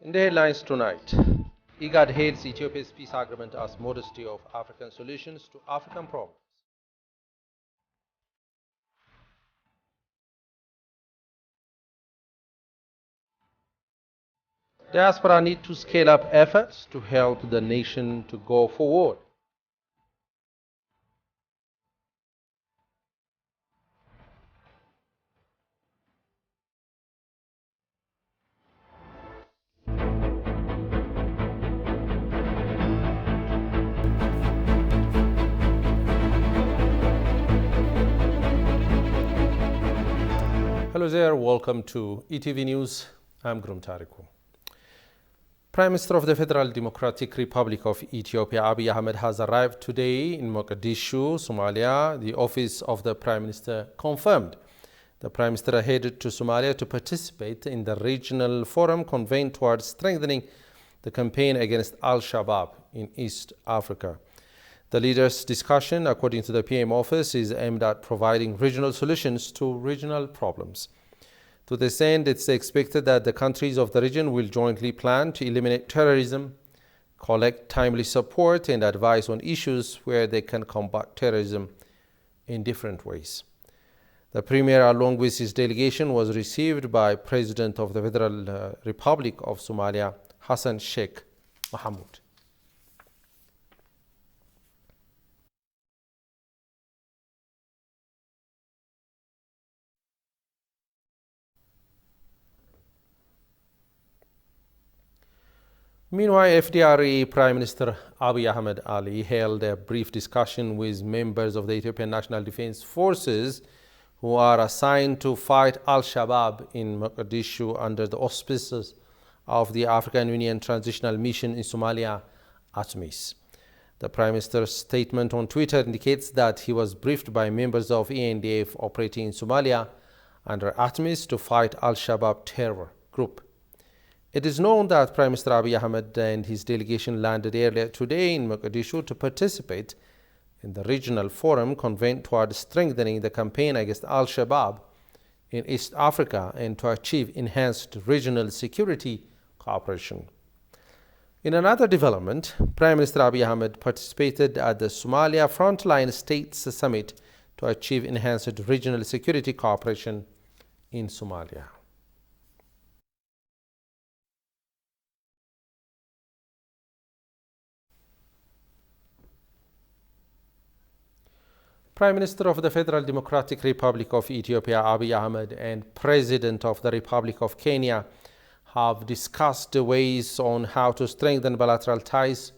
In the headlines tonight, IGAD hails Ethiopia's peace agreement as modesty of African solutions to African problems. Diaspora need to scale up efforts to help the nation to go forward. Hello there, welcome to ETV News. I'm Grum Tariku. Prime Minister of the Federal Democratic Republic of Ethiopia, Abiy Ahmed, has arrived today in Mogadishu, Somalia. The office of the Prime Minister confirmed. The Prime Minister headed to Somalia to participate in the regional forum convened towards strengthening the campaign against Al-Shabaab in East Africa. The leaders' discussion, according to the PM office, is aimed at providing regional solutions to regional problems. To this end, it's expected that the countries of the region will jointly plan to eliminate terrorism, collect timely support, and advise on issues where they can combat terrorism in different ways. The Premier, along with his delegation, was received by President of the Federal Republic of Somalia, Hassan Sheikh Mohamud. Meanwhile, FDRE Prime Minister Abiy Ahmed Ali held a brief discussion with members of the Ethiopian National Defense Forces who are assigned to fight Al-Shabaab in Mogadishu under the auspices of the African Union Transitional Mission in Somalia, ATMIS. The Prime Minister's statement on Twitter indicates that he was briefed by members of ENDF operating in Somalia under ATMIS to fight Al-Shabaab terror group. It is known that Prime Minister Abiy Ahmed and his delegation landed earlier today in Mogadishu to participate in the regional forum convened towards strengthening the campaign against Al-Shabaab in East Africa and to achieve enhanced regional security cooperation. In another development, Prime Minister Abiy Ahmed participated at the Somalia Frontline States Summit to achieve enhanced regional security cooperation in Somalia. Prime Minister of the Federal Democratic Republic of Ethiopia, Abiy Ahmed, and President of the Republic of Kenya have discussed the ways on how to strengthen bilateral ties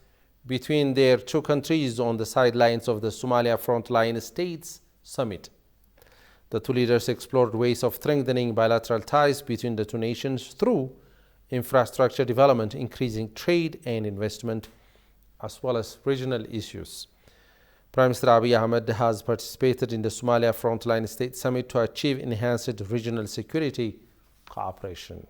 between their two countries on the sidelines of the Somalia Frontline States Summit. The two leaders explored ways of strengthening bilateral ties between the two nations through infrastructure development, increasing trade and investment, as well as regional issues. Prime Minister Abiy Ahmed has participated in the Somalia Frontline State Summit to achieve enhanced regional security cooperation.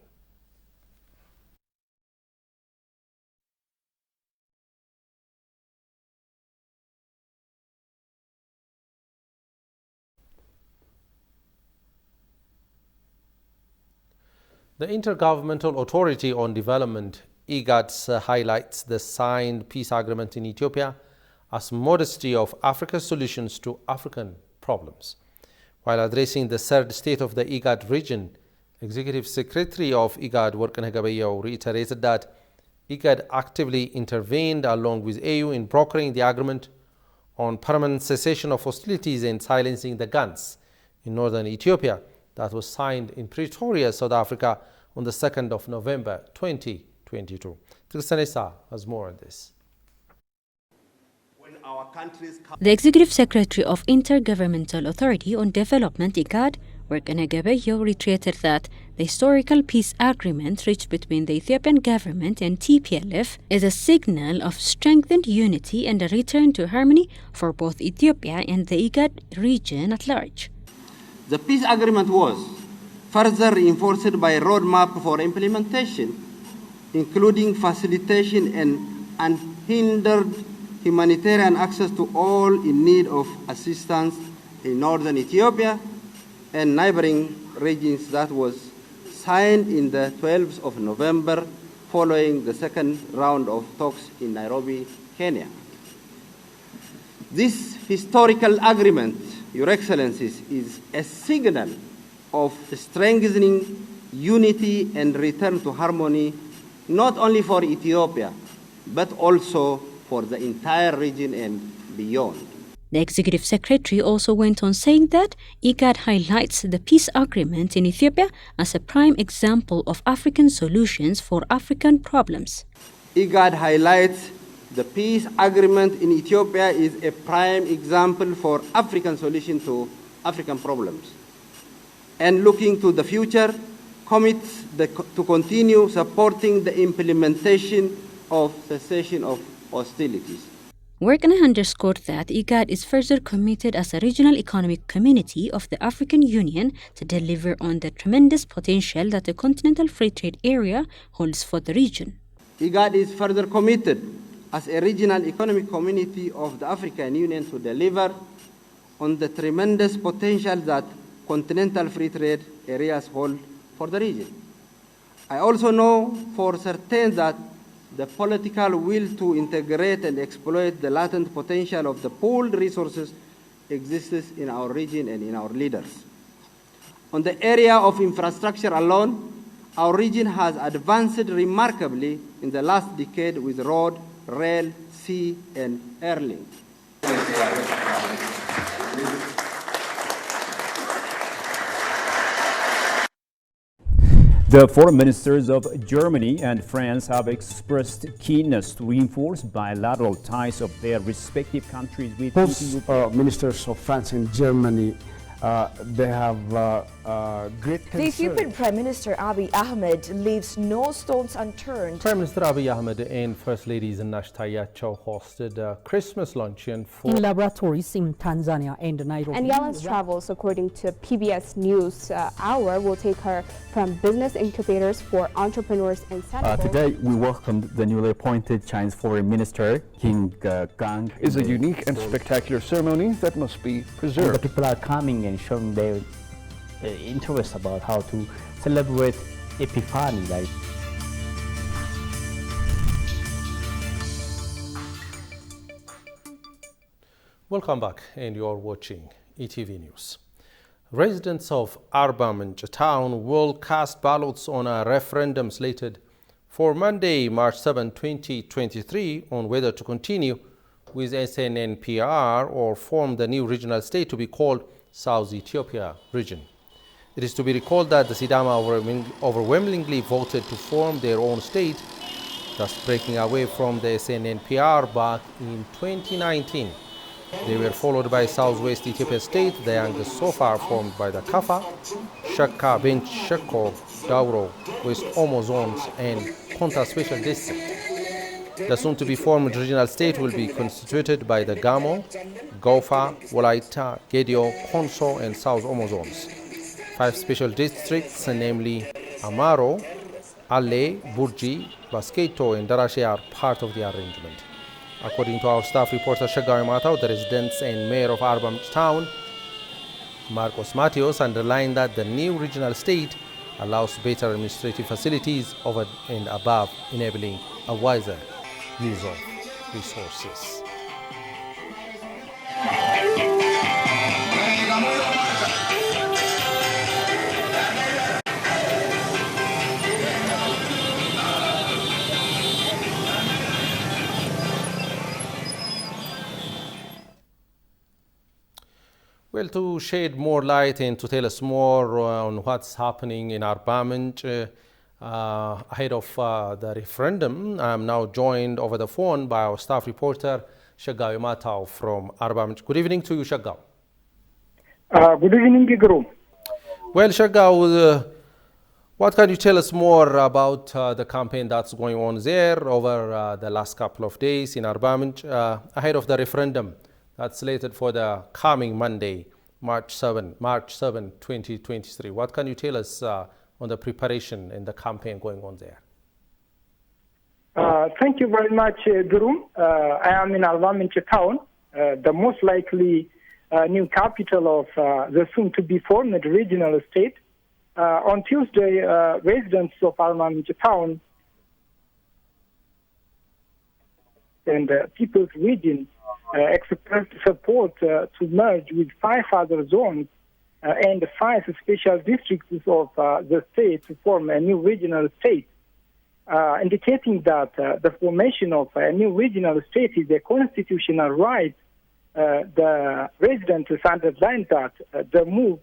The Intergovernmental Authority on Development, IGAD, highlights the signed peace agreement in Ethiopia as modesty of Africa's solutions to African problems. While addressing the third state of the IGAD region, Executive Secretary of IGAD, Worqeneh Gabayahu, reiterated that IGAD actively intervened along with AU in brokering the agreement on permanent cessation of hostilities and silencing the guns in northern Ethiopia that was signed in Pretoria, South Africa on the 2nd of November 2022. Tristan has more on this. The Executive Secretary of Intergovernmental Authority on Development, IGAD, Worqeneh Gabayahu, reiterated that the historical peace agreement reached between the Ethiopian government and TPLF is a signal of strengthened unity and a return to harmony for both Ethiopia and the IGAD region at large. The peace agreement was further reinforced by a roadmap for implementation, including facilitation and unhindered humanitarian access to all in need of assistance in northern Ethiopia and neighboring regions that was signed in the 12th of November following the second round of talks in Nairobi, Kenya. This historical agreement, Your Excellencies, is a signal of strengthening unity and return to harmony, not only for Ethiopia, but also for the entire region and beyond. The Executive Secretary also went on saying that IGAD highlights the peace agreement in Ethiopia as a prime example of African solutions for African problems. IGAD highlights the peace agreement in Ethiopia is a prime example for African solution to African problems. And looking to the future, commits to continue supporting the implementation of cessation of hostilities. Workene underscored that IGAD is further committed as a regional economic community of the African Union to deliver on the tremendous potential that the continental free trade area holds for the region. IGAD is further committed as a regional economic community of the African Union to deliver on the tremendous potential that continental free trade areas hold for the region. I also know for certain that the political will to integrate and exploit the latent potential of the pooled resources exists in our region and in our leaders. On the area of infrastructure alone, our region has advanced remarkably in the last decade with road, rail, sea, and air links. The foreign ministers of Germany and France have expressed keenness to reinforce bilateral ties of their respective countries with both ministers of France and Germany. They have great concern. The Ethiopian Prime Minister Abiy Ahmed leaves no stones unturned. Prime Minister Abiy Ahmed and First Lady Zinash Tayacho hosted a Christmas luncheon for in laboratories in Tanzania and Nairobi. And Yalen's travels, according to PBS News Hour, will take her from business incubators for entrepreneurs in Senegal. Today, we welcomed the newly appointed Chinese Foreign Minister, King Gang. It's a unique and spectacular ceremony that must be preserved. The people are coming and showing their interest about how to celebrate Epiphany. Welcome back, and you're watching ETV News. Residents of Arba Minch town will cast ballots on a referendum slated for Monday, March 7, 2023 on whether to continue with SNNPR or form the new regional state to be called South Ethiopia region. It is to be recalled that the Sidama overwhelmingly voted to form their own state, thus breaking away from the SNNPR back in 2019. They were followed by Southwest Ethiopia State, the youngest so far formed by the Kafa, Shaka, Bench, Sheko, Dauro, West Omo zones, and Konta Special District. The soon-to-be formed regional state will be constituted by the Gamo, Gofa, Wolaita, Gedio, Konso, and South Omo zones. 5 special districts, namely Amaro, Ale, Burji, Basketo, and Darashe, are part of the arrangement. According to our staff reporter Shagawi Matao, the residents and mayor of Arba Minch town, Marcos Matios, underlined that the new regional state allows better administrative facilities over and above, enabling a wiser use of resources. Well, to shed more light and to tell us more on what's happening in Arba Minch ahead of the referendum, I'm now joined over the phone by our staff reporter, Shagawi Matao from Arba Minch. Good evening to you, Shagaw. Good evening, Guru. Well, Shagaw, what can you tell us more about the campaign that's going on there over the last couple of days in Arba Minch ahead of the referendum that's slated for the coming Monday, March 7, 2023. What can you tell us on the preparation and the campaign going on there? Thank you very much, Guru. I am in Arba Minch town, the most likely new capital of the soon-to-be formed regional state. On Tuesday, residents of Arba Minch town and People's Region expressed support to merge with 5 other zones and 5 special districts of the state to form a new regional state, indicating that the formation of a new regional state is a constitutional right. The residents underlined that the move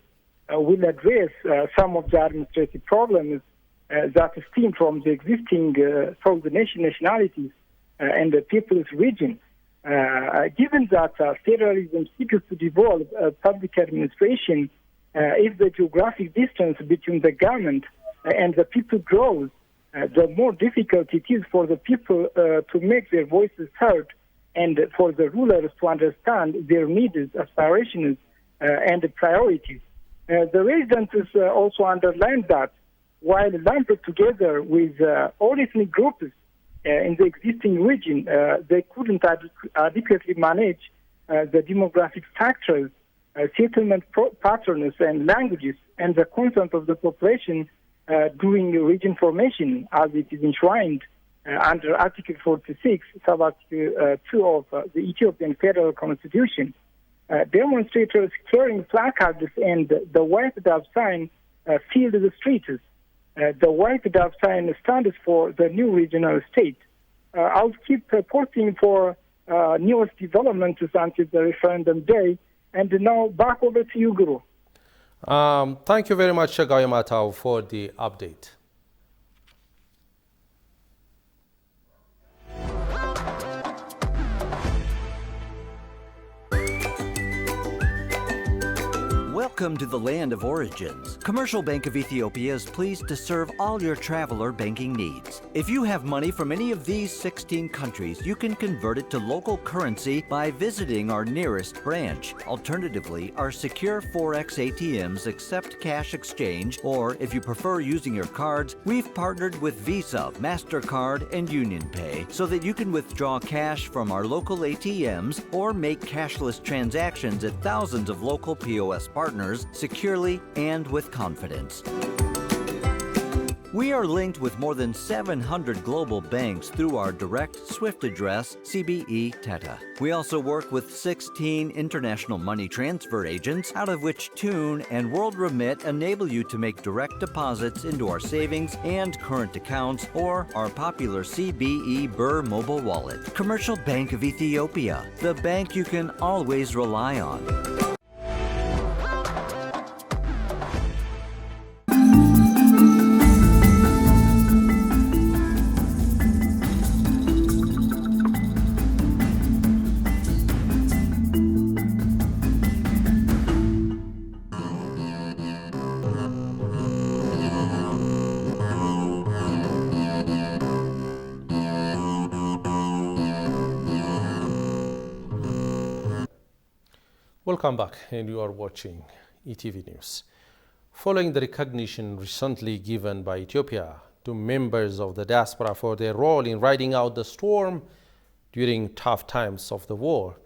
will address some of the administrative problems that stem from the existing South nationalities and the People's Region. Given that federalism seeks to devolve public administration, if the geographic distance between the government and the people grows, the more difficult it is for the people to make their voices heard and for the rulers to understand their needs, aspirations, and priorities. The residents also underlined that while lumped together with all ethnic groups in the existing region, they couldn't adequately manage the demographic factors, settlement patterns and languages, and the consent of the population during region formation, as it is enshrined under Article 46, Sub-Article 2 of the Ethiopian Federal Constitution. Demonstrators carrying placards and the white dove sign filled the streets. The white dove sign stands for the new regional state. I'll keep reporting for newest developments until the referendum day. And now back over to you, Guru. Thank you very much, Gayo Matau, for the update. Welcome to the land of origins. Commercial Bank of Ethiopia is pleased to serve all your travel or banking needs. If you have money from any of these 16 countries, you can convert it to local currency by visiting our nearest branch. Alternatively, our secure Forex ATMs accept cash exchange, or if you prefer using your cards, we've partnered with Visa, MasterCard, and UnionPay so that you can withdraw cash from our local ATMs or make cashless transactions at thousands of local POS partners securely and with confidence. We are linked with more than 700 global banks through our direct SWIFT address, CBE Teta. We also work with 16 international money transfer agents, out of which Tune and World Remit enable you to make direct deposits into our savings and current accounts or our popular CBE Burr mobile wallet. Commercial Bank of Ethiopia, the bank you can always rely on. Welcome back, and you are watching ETV News. Following the recognition recently given by Ethiopia to members of the diaspora for their role in riding out the storm during tough times of the war,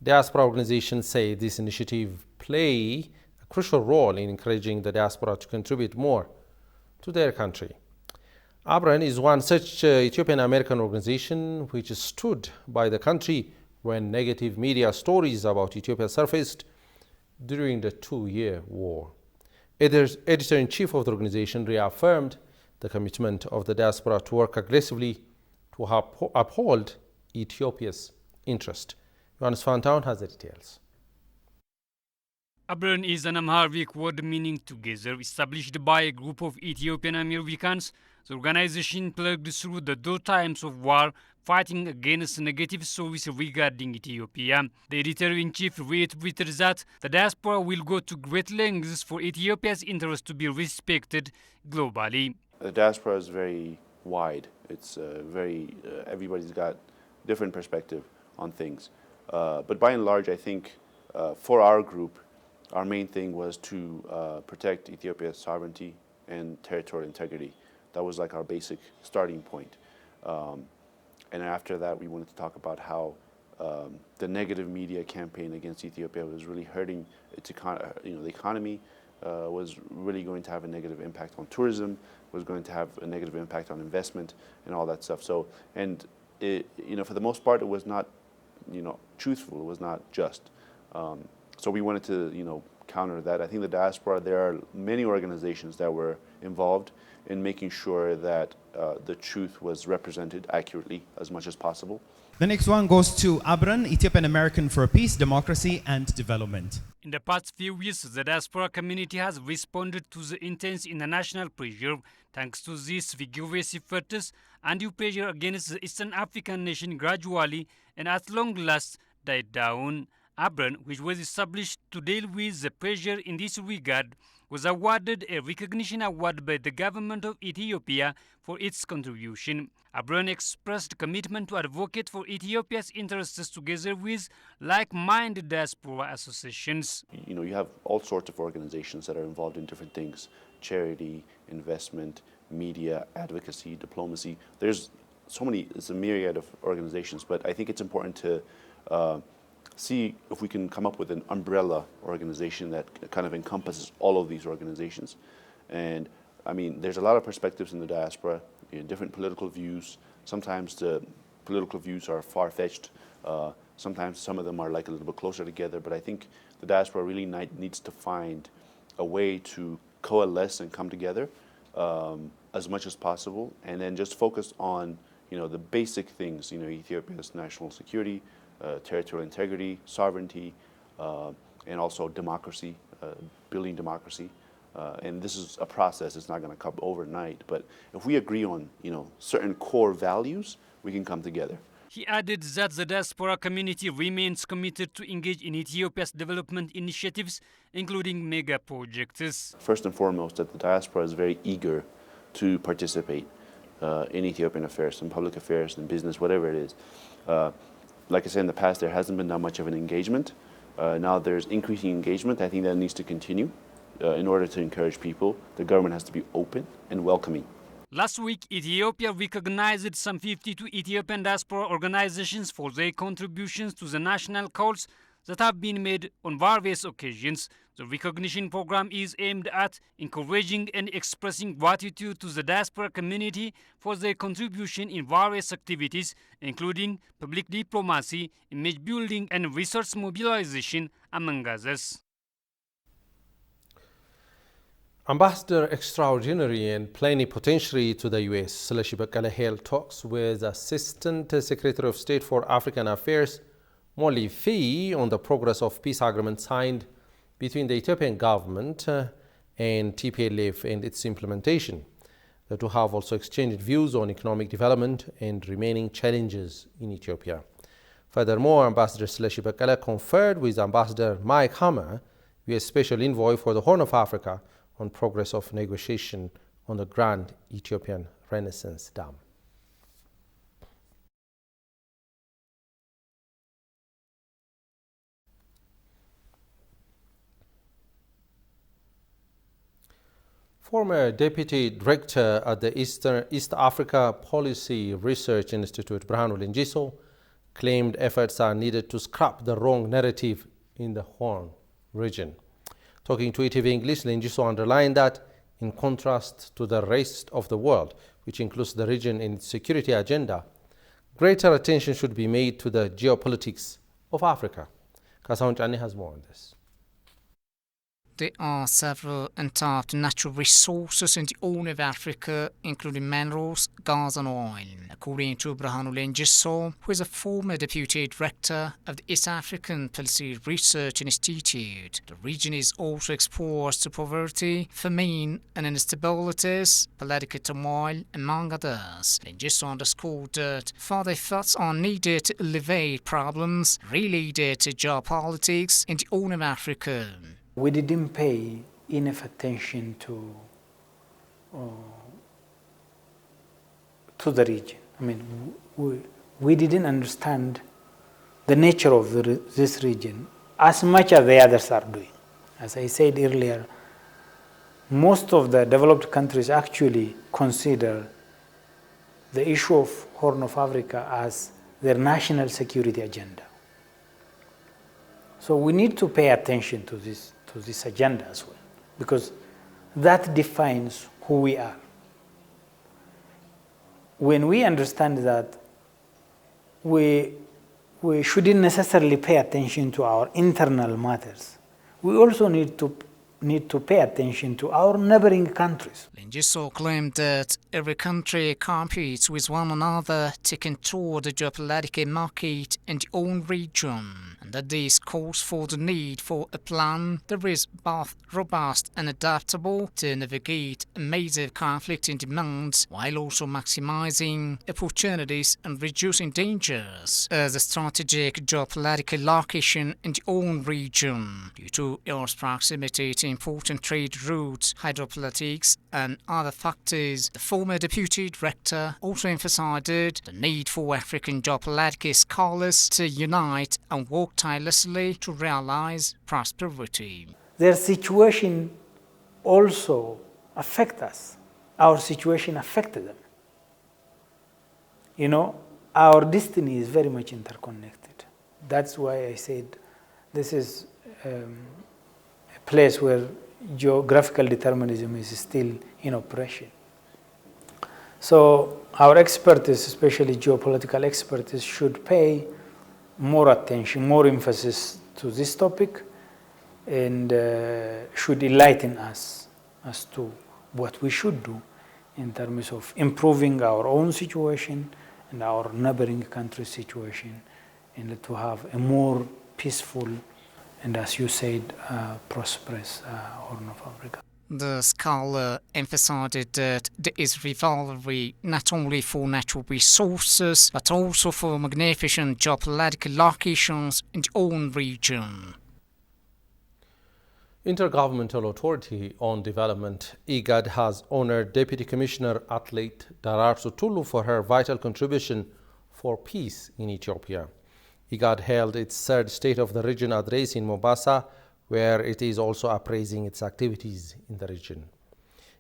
diaspora organizations say this initiative play a crucial role in encouraging the diaspora to contribute more to their country. ABRAN is one such Ethiopian-American organization which stood by the country when negative media stories about Ethiopia surfaced during the 2-year war. Editor-in-chief of the organization reaffirmed the commitment of the diaspora to work aggressively to uphold Ethiopia's interest. Johannes Fantown has the details. ABRAN is an Amharic word meaning together, established by a group of Ethiopian Americans. The organization plugged through the dark times of war, fighting against negative stories regarding Ethiopia. The editor-in-chief reiterated that the diaspora will go to great lengths for Ethiopia's interest to be respected globally. The diaspora is very wide. It's everybody's got different perspective on things. But by and large, I think for our group, our main thing was to protect Ethiopia's sovereignty and territorial integrity. That was like our basic starting point. And after that, we wanted to talk about how the negative media campaign against Ethiopia was really hurting its the economy, was really going to have a negative impact on tourism, was going to have a negative impact on investment and all that stuff. So, and for the most part, it was not, truthful. It was not just. So we wanted to, counter that. I think the diaspora, there are many organizations that were involved in making sure that the truth was represented accurately as much as possible. The next one goes to Abran, Ethiopian American for Peace, Democracy and Development. In the past few years, the diaspora community has responded to the intense international pressure. Thanks to these vigorous efforts, undue pressure against the Eastern African nation gradually and at long last died down. Abran, which was established to deal with the pressure in this regard, was awarded a recognition award by the government of Ethiopia for its contribution. Abran expressed commitment to advocate for Ethiopia's interests together with like-minded diaspora associations. You have all sorts of organizations that are involved in different things: charity, investment, media, advocacy, diplomacy. There's so many, it's a myriad of organizations, but I think it's important to see if we can come up with an umbrella organization that kind of encompasses all of these organizations. And I mean, there's a lot of perspectives in the diaspora, different political views. Sometimes the political views are far-fetched. Sometimes some of them are like a little bit closer together. But I think the diaspora really needs to find a way to coalesce and come together as much as possible, and then just focus on the basic things. Ethiopia's national security, territorial integrity, sovereignty, and also democracy, building democracy. And this is a process. It's not going to come overnight. But if we agree on, certain core values, we can come together. He added that the diaspora community remains committed to engage in Ethiopia's development initiatives, including mega projects. First and foremost, that the diaspora is very eager to participate in Ethiopian affairs, in public affairs, in business, whatever it is. Like I said, in the past, there hasn't been that much of an engagement. Now there's increasing engagement. I think that needs to continue. In order to encourage people, the government has to be open and welcoming. Last week, Ethiopia recognized some 52 Ethiopian diaspora organizations for their contributions to the national cause that have been made on various occasions. The recognition program is aimed at encouraging and expressing gratitude to the diaspora community for their contribution in various activities, including public diplomacy, image building, and resource mobilization, among others. Ambassador Extraordinary and Plenipotentiary to the U.S., Seleshi Bekkele held talks with Assistant Secretary of State for African Affairs, Molly Fee, on the progress of peace agreement signed between the Ethiopian government and TPLF and its implementation. The two have also exchanged views on economic development and remaining challenges in Ethiopia. Furthermore, Ambassador Seleshi Bekkele conferred with Ambassador Mike Hammer, U.S. Special Envoy for the Horn of Africa, on progress of negotiation on the Grand Ethiopian Renaissance Dam. Former Deputy Director at the East Africa Policy Research Institute, Berhanu Lengiso, claimed efforts are needed to scrap the wrong narrative in the Horn region. Talking to ETV English, Lengiso underlined that, in contrast to the rest of the world, which includes the region in its security agenda, greater attention should be made to the geopolitics of Africa. Kasaun Chani has more on this. There are several untapped natural resources in the Horn of Africa, including minerals, gas and oil. According to Berhanu Lengiso, who is a former Deputy Director of the East African Policy Research Institute, the region is also exposed to poverty, famine and instabilities, political turmoil, among others. Lengiso underscored that further efforts are needed to alleviate problems related to geopolitics in the Horn of Africa. We didn't pay enough attention to the region. I mean, we didn't understand the nature of this region as much as the others are doing. As I said earlier, most of the developed countries actually consider the issue of Horn of Africa as their national security agenda. So we need to pay attention to this agenda as well, because that defines who we are. When we understand that we shouldn't necessarily pay attention to our internal matters. We also need to pay attention to our neighboring countries. Lengiso claimed that every country competes with one another to control the geopolitical market in their own region, and that this calls for the need for a plan that is both robust and adaptable to navigate a major conflict in demands while also maximizing opportunities and reducing dangers as a strategic geopolitical location in their own region due to its proximity to important trade routes, hydropolitics, and other factors. The former deputy director also emphasized the need for African geopolitical scholars to unite and work tirelessly to realize prosperity. Their situation also affects us. Our situation affected them. You know, our destiny is very much interconnected. That's why I said this is a place where geographical determinism is still in operation. So our expertise, especially geopolitical expertise, should pay more attention, more emphasis to this topic, and should enlighten us as to what we should do in terms of improving our own situation and our neighboring country's situation, and to have a more peaceful and, as you said, prosperous Horn of Africa. The scholar emphasized that there is rivalry not only for natural resources, but also for magnificent geopolitical locations in their own region. Intergovernmental Authority on Development, IGAD, has honored Deputy Commissioner Athlete Daraartu Tulluu for her vital contribution for peace in Ethiopia. IGAD held its third State of the Region address in Mombasa, where it is also appraising its activities in the region.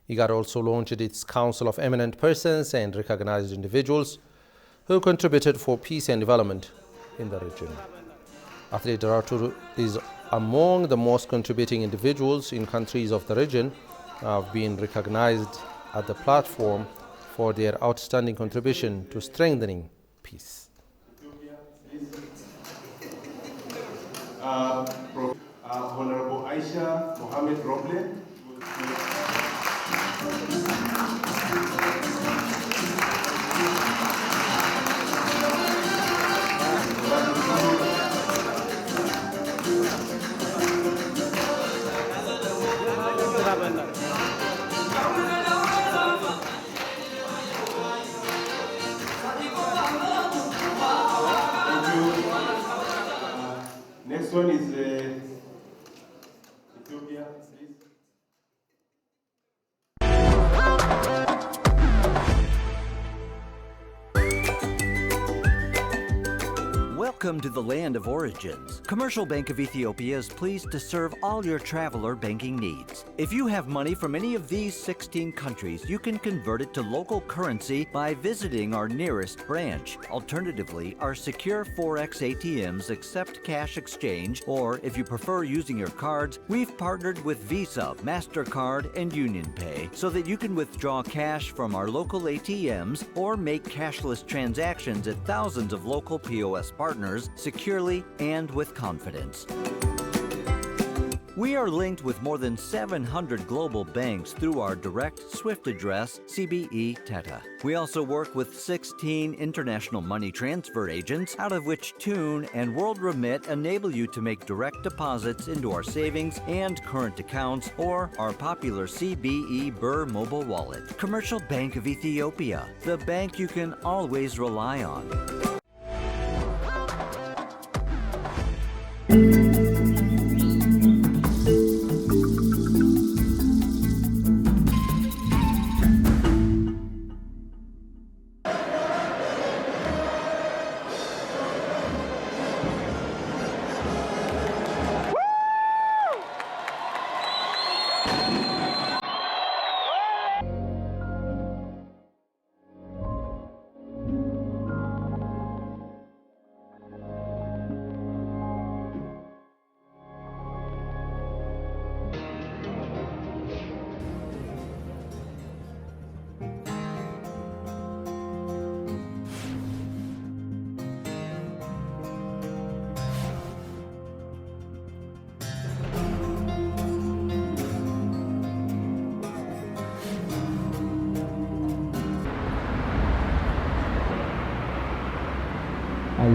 IGAD also launched its Council of Eminent Persons and Recognized Individuals who contributed for peace and development in the region. Athlete Daraartu is among the most contributing individuals in countries of the region who have been recognized at the platform for their outstanding contribution to strengthening peace. Honorable Aisha Mohamed Roble. Next one is Ethiopia, please. Welcome to the land of origins. Commercial Bank of Ethiopia is pleased to serve all your traveler banking needs. If you have money from any of these 16 countries, you can convert it to local currency by visiting our nearest branch. Alternatively, our secure Forex ATMs accept cash exchange, or if you prefer using your cards, we've partnered with Visa, MasterCard, and UnionPay so that you can withdraw cash from our local ATMs or make cashless transactions at thousands of local POS partners securely and with confidence. We are linked with more than 700 global banks through our direct SWIFT address, CBE Teta. We also work with 16 international money transfer agents, out of which Tune and WorldRemit enable you to make direct deposits into our savings and current accounts or our popular CBE Burr mobile wallet. Commercial Bank of Ethiopia, the bank you can always rely on.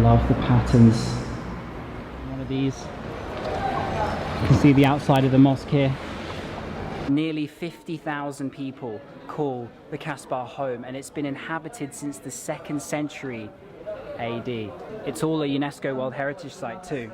love the patterns. One of these. You can see the outside of the mosque here. Nearly 50,000 people call the Casbah home, and it's been inhabited since the 2nd century AD. It's all a UNESCO World Heritage Site too.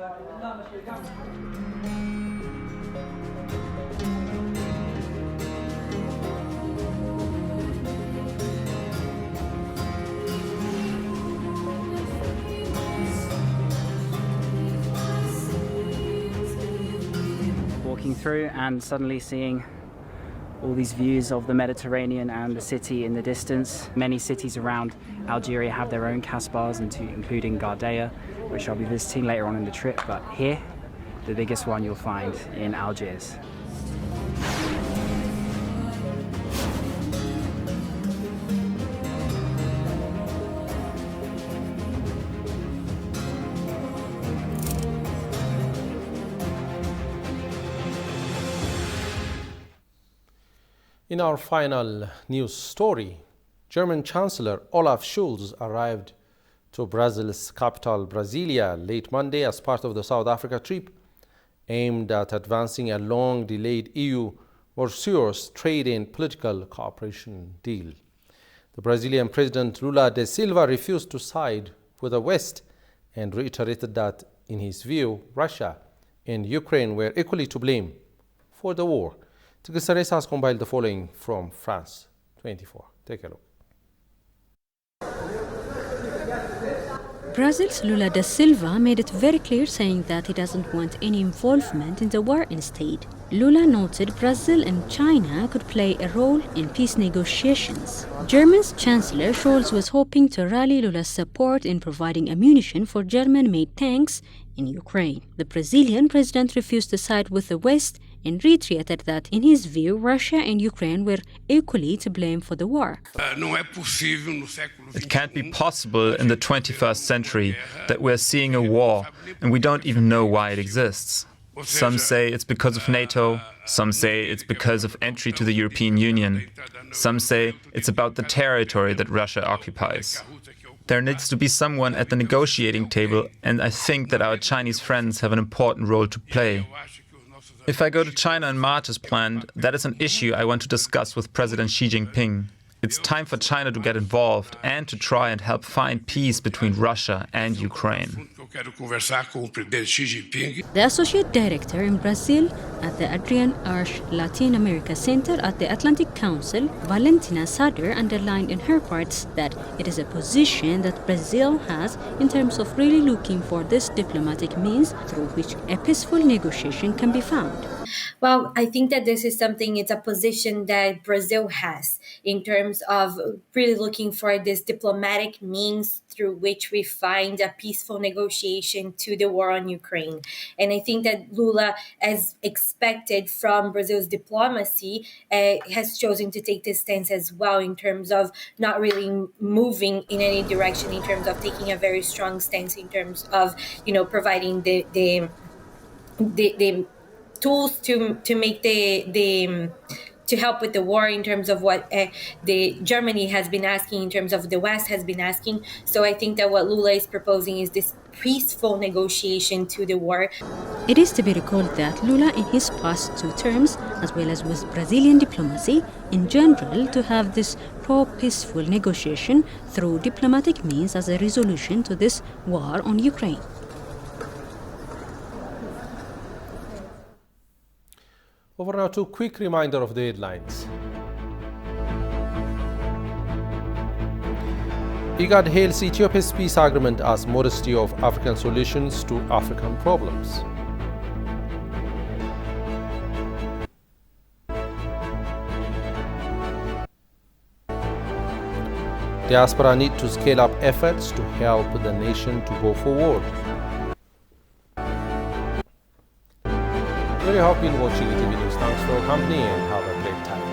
Walking through and suddenly seeing all these views of the Mediterranean and the city in the distance. Many cities around Algeria have their own Casbahs, including Gardea, which I'll be visiting later on in the trip, but here, the biggest one you'll find in Algiers. In our final news story, German Chancellor Olaf Scholz arrived to Brazil's capital, Brasilia, late Monday as part of the South Africa trip aimed at advancing a long-delayed EU-Mercosur trade and political cooperation deal. The Brazilian President Lula da Silva refused to side with the West and reiterated that, in his view, Russia and Ukraine were equally to blame for the war. Tigris Aresa has compiled the following from France 24. Take a look. Brazil's Lula da Silva made it very clear, saying that he doesn't want any involvement in the war instead. Lula noted Brazil and China could play a role in peace negotiations. German's Chancellor Scholz was hoping to rally Lula's support in providing ammunition for German-made tanks in Ukraine. The Brazilian president refused to side with the West and reiterated that, in his view, Russia and Ukraine were equally to blame for the war. It can't be possible in the 21st century that we're seeing a war and we don't even know why it exists. Some say it's because of NATO, some say it's because of entry to the European Union, some say it's about the territory that Russia occupies. There needs to be someone at the negotiating table, and I think that our Chinese friends have an important role to play. If I go to China in March as planned, that is an issue I want to discuss with President Xi Jinping. It's time for China to get involved and to try and help find peace between Russia and Ukraine. The Associate Director in Brazil at the Adrian Arch Latin America Center at the Atlantic Council, Valentina Sader, underlined in her parts that it is a position that Brazil has in terms of really looking for this diplomatic means through which a peaceful negotiation can be found. Well, I think that this is something, it's a position that Brazil has in terms of really looking for this diplomatic means through which we find a peaceful negotiation to the war on Ukraine. And I think that Lula, as expected from Brazil's diplomacy, has chosen to take this stance as well in terms of not really moving in any direction, in terms of taking a very strong stance in terms of, providing the tools to make to help with the war in terms of what the Germany has been asking, in terms of the West has been asking. So I think that what Lula is proposing is this peaceful negotiation to the war. It is to be recalled that Lula, in his past two terms, as well as with Brazilian diplomacy in general, to have this pro-peaceful negotiation through diplomatic means as a resolution to this war on Ukraine. Over now to a quick reminder of the headlines. IGAD hails Ethiopia's peace agreement as modesty of African solutions to African problems. Diaspora need to scale up efforts to help the nation to go forward. Really hope you're watching ETV News. Thanks for your company and have a great time.